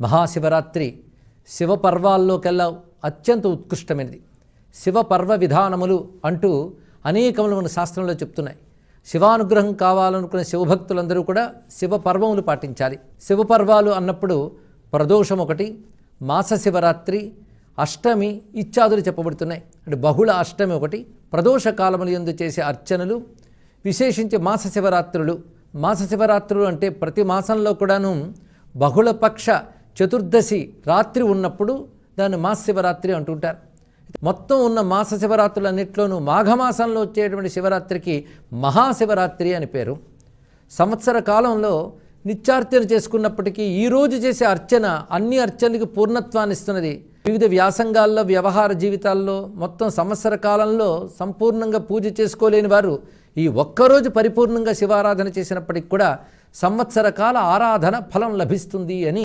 మహాశివరాత్రి శివపర్వాల్లోకెల్లా అత్యంత ఉత్కృష్టమైనది. శివపర్వ విధానములు అంటూ అనేకములు మన శాస్త్రంలో చెప్తున్నాయి. శివానుగ్రహం కావాలనుకునే శివభక్తులందరూ కూడా శివపర్వములు పాటించాలి. శివపర్వాలు అన్నప్పుడు ప్రదోషం ఒకటి, మాస శివరాత్రి, అష్టమి ఇత్యాదులు చెప్పబడుతున్నాయి. అంటే బహుళ అష్టమి ఒకటి, ప్రదోష కాలములు యందు చేసే అర్చనలు, విశేషించి మాస శివరాత్రులు. మాస శివరాత్రులు అంటే ప్రతి మాసంలో కూడాను బహుళపక్ష చతుర్దశి రాత్రి ఉన్నప్పుడు దాన్ని మాస శివరాత్రి అంటుంటారు. మొత్తం ఉన్న మాస శివరాత్రులన్నింటిలోనూ మాఘమాసంలో వచ్చేటువంటి శివరాత్రికి మహాశివరాత్రి అని పేరు. సంవత్సర కాలంలో నిత్యార్చన చేసుకున్నప్పటికీ ఈరోజు చేసే అర్చన అన్ని అర్చనలకు పూర్ణత్వాన్ని ఇస్తున్నది. వివిధ వ్యాసంగాల్లో వ్యవహార జీవితాల్లో మొత్తం సంవత్సర కాలంలో సంపూర్ణంగా పూజ చేసుకోలేని వారు ఈ ఒక్కరోజు పరిపూర్ణంగా శివారాధన చేసినప్పటికి కూడా సంవత్సర కాల ఆరాధన ఫలం లభిస్తుంది అని